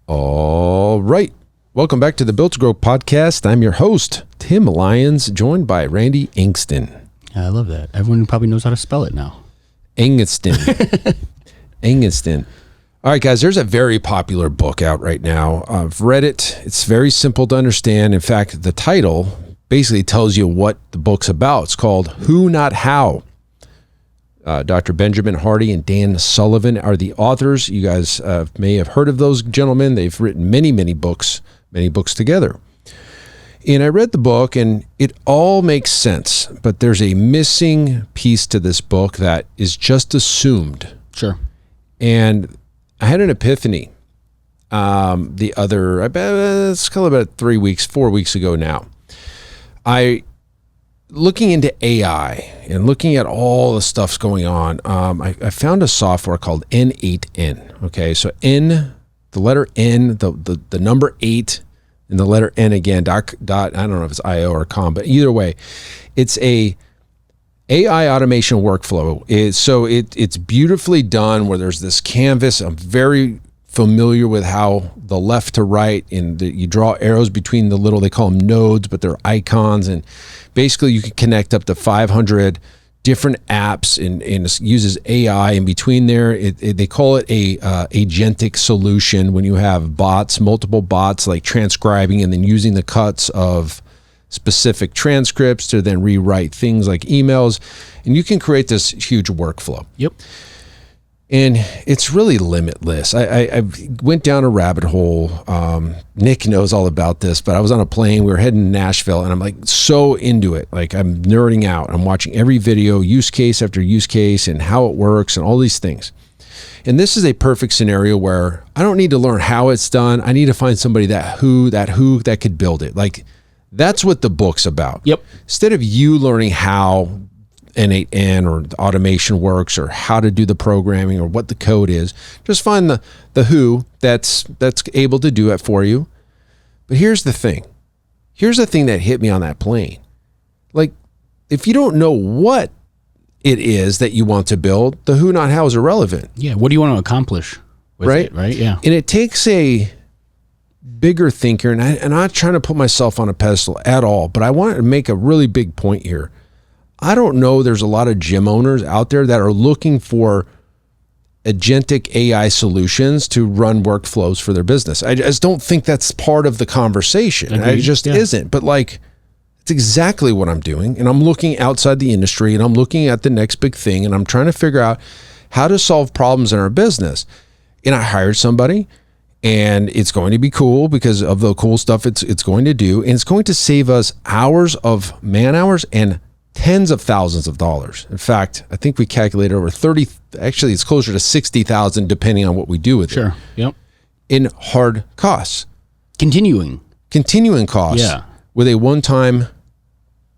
All right. Welcome back to the Built to Grow podcast. I'm your host, Tim Lyons, joined by Randy Engston. I love that. Everyone probably knows how to spell it now. Engston. Engston. All right, guys, there's a very popular book out right now. I've read it. It's very simple to understand. In fact, the title basically tells you what the book's about. It's called Who Not How. Dr. Benjamin Hardy and Dan Sullivan are the authors. You guys may have heard of those gentlemen. They've written many books together. And I read the book, and it all makes sense. But there's a missing piece to this book that is just assumed. Sure. And I had an epiphany it's about 4 weeks ago now. Looking into AI and looking at all the stuff's going on, I found a software called N8N. Okay, so N, the letter N, the number 8, and the letter N again, dot, I don't know if it's IO or com, but either way, it's a AI automation workflow. It's beautifully done where there's this canvas. I'm very familiar with how the left to right, and you draw arrows between the little, they call them nodes, but they're icons, and basically you can connect up to 500 different apps, and it uses AI in between there. They call it a agentic solution when you have multiple bots, like transcribing and then using the cuts of specific transcripts to then rewrite things like emails, and you can create this huge workflow. Yep. And it's really limitless. I went down a rabbit hole. Nick knows all about this, but I was on a plane. We were heading to Nashville, and I'm like so into it. Like I'm nerding out. I'm watching every video, use case after use case, and how it works and all these things. And this is a perfect scenario where I don't need to learn how it's done. I need to find somebody that could build it. Like that's what the book's about. Yep. Instead of you learning how N8N or the automation works or how to do the programming or what the code is, just find the who that's able to do it for you. But here's the thing that hit me on that plane. Like, if you don't know what it is that you want to build, the who not how is irrelevant. Yeah. What do you want to accomplish with right? it, right? Yeah. And it takes a bigger thinker, and I'm not trying to put myself on a pedestal at all, but I want to make a really big point here. I don't know, there's a lot of gym owners out there that are looking for agentic AI solutions to run workflows for their business. I just don't think that's part of the conversation. It just isn't. But like, it's exactly what I'm doing. And I'm looking outside the industry, and I'm looking at the next big thing, and I'm trying to figure out how to solve problems in our business. And I hired somebody, and it's going to be cool because of the cool stuff it's going to do. And it's going to save us hours of man hours and tens of thousands of dollars. In fact, I think we calculated over 30, actually it's closer to 60,000 depending on what we do with it. Sure. Yep. In hard costs. Continuing costs. Yeah. With a one-time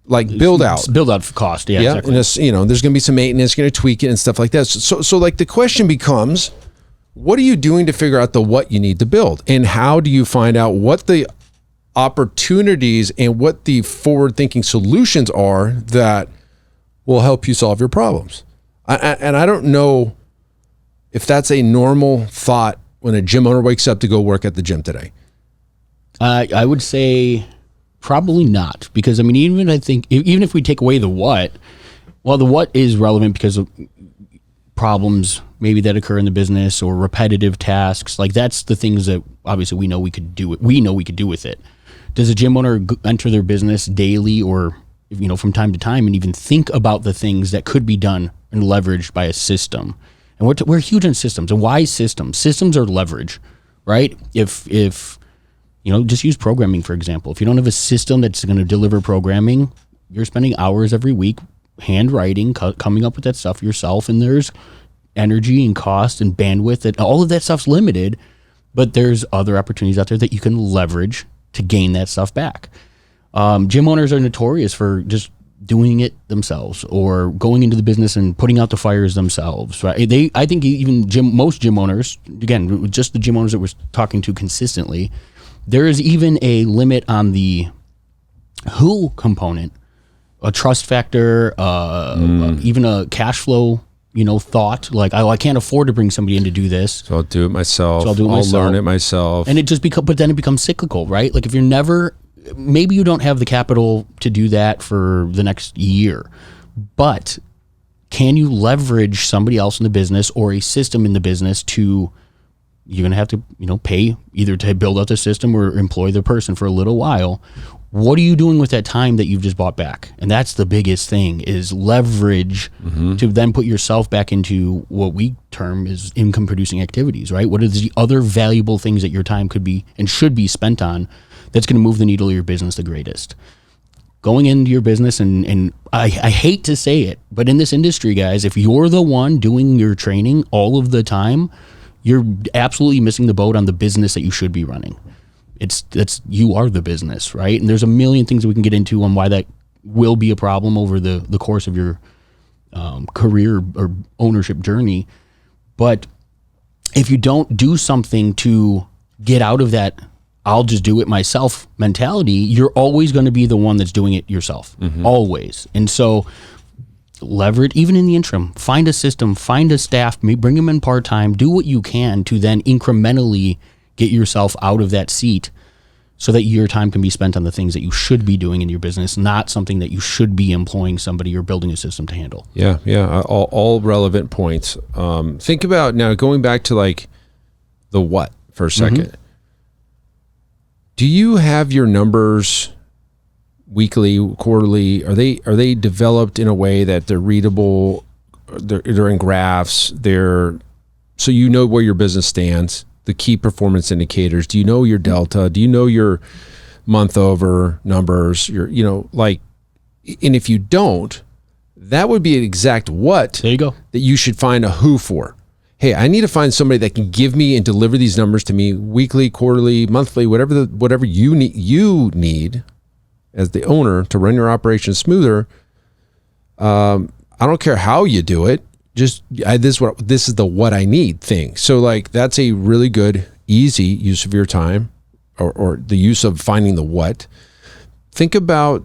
build out for cost. Yeah. Yeah. Exactly. And there's going to be some maintenance, going to tweak it and stuff like that. So like the question becomes, what are you doing to figure out the what you need to build? And how do you find out what the opportunities and what the forward-thinking solutions are that will help you solve your problems? And I don't know if that's a normal thought when a gym owner wakes up to go work at the gym today. I would say probably not, because I mean, even if we take away the what, well, the what is relevant because of problems maybe that occur in the business or repetitive tasks. Like that's the things that obviously we know we could do with it. Does a gym owner enter their business daily or, from time to time and even think about the things that could be done and leveraged by a system? And we're huge on systems. And why systems? Systems are leverage, right? If just use programming, for example. If you don't have a system that's going to deliver programming, you're spending hours every week handwriting, coming up with that stuff yourself, and there's energy and cost and bandwidth, and all of that stuff's limited, but there's other opportunities out there that you can leverage to gain that stuff back. Gym owners are notorious for just doing it themselves or going into the business and putting out the fires themselves. Right? I think even most gym owners, again, just the gym owners that we're talking to consistently, there is even a limit on the who component, a trust factor, even a cash flow thought like, oh, I can't afford to bring somebody in to do this. So I'll do it myself. So I'll learn it myself. And it just but then it becomes cyclical, right? Like if maybe you don't have the capital to do that for the next year, but can you leverage somebody else in the business or a system in the business you're going to have to, pay either to build out the system or employ the person for a little while. What are you doing with that time that you've just bought back? And that's the biggest thing is leverage to then put yourself back into what we term as income producing activities, right? What are the other valuable things that your time could be and should be spent on that's going to move the needle of your business the greatest? Going into your business, and I hate to say it, but in this industry, guys, if you're the one doing your training all of the time, you're absolutely missing the boat on the business that you should be running. You are the business, right? And there's a million things that we can get into on why that will be a problem over the course of your career or ownership journey. But if you don't do something to get out of that I'll just do it myself mentality, you're always going to be the one that's doing it yourself. Always. And so leverage, even in the interim, find a system, find a staff, bring them in part-time, do what you can to then incrementally get yourself out of that seat so that your time can be spent on the things that you should be doing in your business, not something that you should be employing somebody or building a system to handle. Yeah. All relevant points. Think about now going back to like the what for a second. Do you have your numbers weekly, quarterly? Are they developed in a way that they're readable? They're in graphs. So you know where your business stands. The key performance indicators. Do you know your delta? Do you know your month over numbers? And if you don't, that would be an exact what. There you go. That you should find a who for. Hey, I need to find somebody that can give me and deliver these numbers to me weekly, quarterly, monthly, whatever you need as the owner to run your operation smoother. I don't care how you do it. This is the what I need thing. So like that's a really good, easy use of your time, or the use of finding the what. Think about,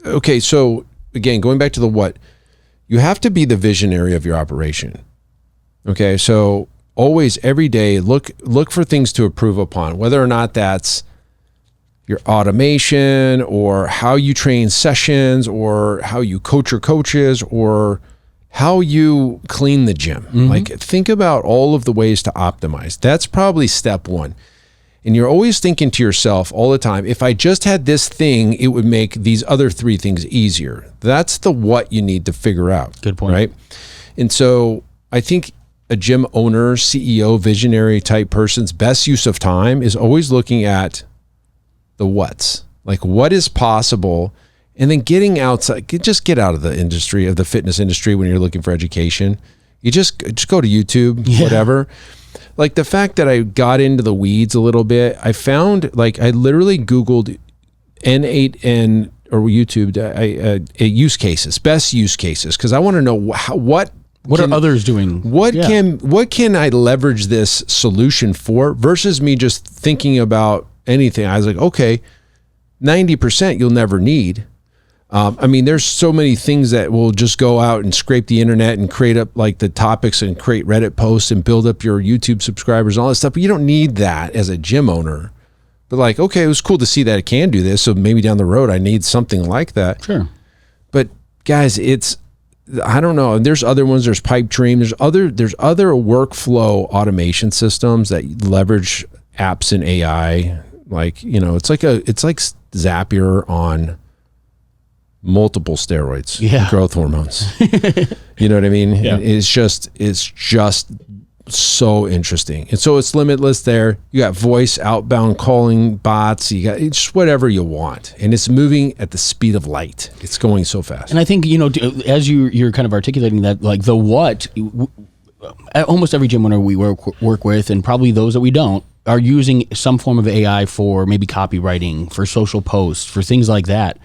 okay, so again, going back to the what, you have to be the visionary of your operation. Okay, so always, every day, look for things to improve upon, whether or not that's your automation or how you train sessions or how you coach your coaches or how you clean the gym. Like think about all of the ways to optimize. That's probably step one. And you're always thinking to yourself all the time, if I just had this thing, it would make these other three things easier. That's the what you need to figure out. Good point. Right? And so I think a gym owner, CEO, visionary type person's best use of time is always looking at the what's, like what is possible, and then getting outside. Just get out of the industry, of the fitness industry, when you're looking for education. You just go to YouTube, whatever. Like the fact that I got into the weeds a little bit, I found, like, I literally Googled N8N or YouTube use cases, best use cases, because I want to know what are others doing? What can I leverage this solution for versus me just thinking about anything? I was like, okay, 90% you'll never need. There's so many things that will just go out and scrape the internet and create up like the topics and create Reddit posts and build up your YouTube subscribers and all that stuff. But you don't need that as a gym owner. But like, okay, it was cool to see that it can do this. So maybe down the road, I need something like that. Sure. But guys, I don't know. There's other ones. There's Pipedream. There's other workflow automation systems that leverage apps and AI. Like, it's like Zapier on multiple steroids, growth hormones. You know what I mean? Yeah. It's just so interesting. And so it's limitless there. You got voice, outbound calling, bots, you got just whatever you want. And it's moving at the speed of light. It's going so fast. And I think, as you're kind of articulating that, like the what, almost every gym owner we work with, and probably those that we don't, are using some form of AI for maybe copywriting, for social posts, for things like that.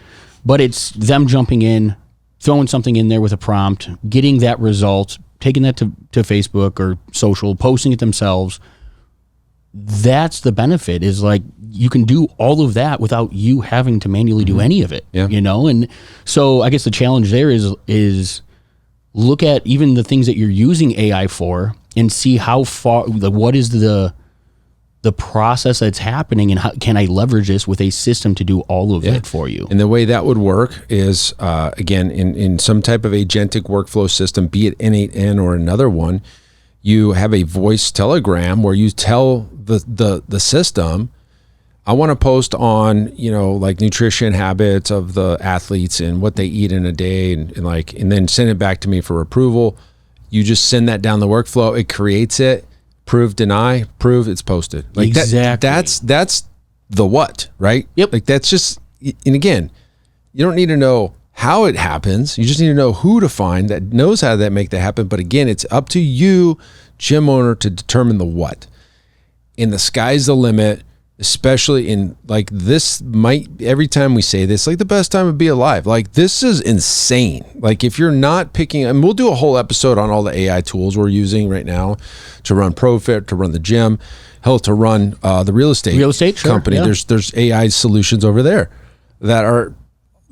But it's them jumping in, throwing something in there with a prompt, getting that result, taking that to Facebook or social, posting it themselves. That's the benefit, is like you can do all of that without you having to manually do any of it. Yeah. And so I guess the challenge there is look at even the things that you're using AI for and see how far, what is the process that's happening, and how can I leverage this with a system to do all of it for you? And the way that would work is, again, in some type of agentic workflow system, be it N8N or another one, you have a voice telegram where you tell the system, I want to post on, like nutrition habits of the athletes and what they eat in a day, and then send it back to me for approval. You just send that down the workflow. It creates it. Prove, deny, prove, it's posted. Like exactly. That's the what, right? Yep. Like that's just, and again, you don't need to know how it happens. You just need to know who to find that knows how to make that happen. But again, it's up to you, gym owner, to determine the what. And the sky's the limit, especially in this every time we say this, the best time to be alive. This is insane. If you're not picking, and we'll do a whole episode on all the AI tools we're using right now to run ProFit, to run the gym, hell, to run the real estate company. Sure, yeah. There's AI solutions over there that are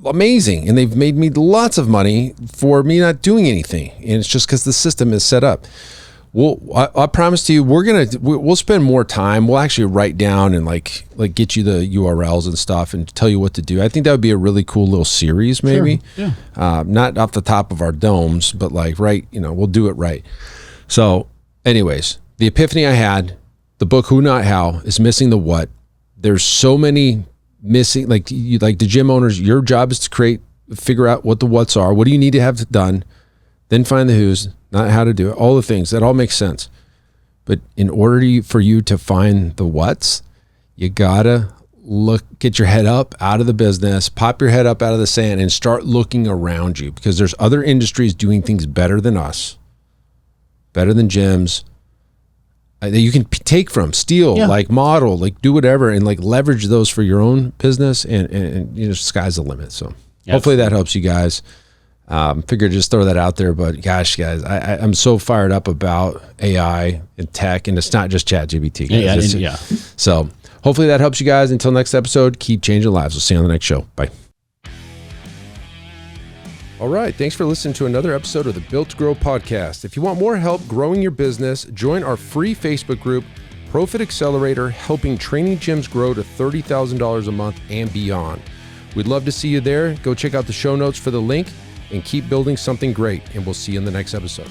amazing, and they've made me lots of money for me not doing anything. And it's just because the system is set up. I promise to you, we'll spend more time. We'll actually write down and get you the URLs and stuff and tell you what to do. I think that would be a really cool little series, maybe. Sure. Yeah. Not off the top of our domes, but we'll do it right. So, anyways, the epiphany I had, the book Who Not How is missing the what. There's so many missing. The gym owners, your job is to figure out what the whats are. What do you need to have done? Then find the who's, not how to do it, all the things. That all makes sense. But in order for you to find the what's, you gotta get your head up out of the business, pop your head up out of the sand, and start looking around you, because there's other industries doing things better than us, better than gyms, that you can take from, steal, model, do whatever, and leverage those for your own business, and sky's the limit. So hopefully that helps you guys. Figured just throw that out there, but gosh, guys, I'm so fired up about AI and tech, and it's not just ChatGPT. Yeah. So hopefully that helps you guys. Until next episode, keep changing lives. We'll see you on the next show. Bye. All right. Thanks for listening to another episode of the Built to Grow podcast. If you want more help growing your business, join our free Facebook group, Profit Accelerator, helping training gyms grow to $30,000 a month and beyond. We'd love to see you there. Go check out the show notes for the link, and keep building something great. And we'll see you in the next episode.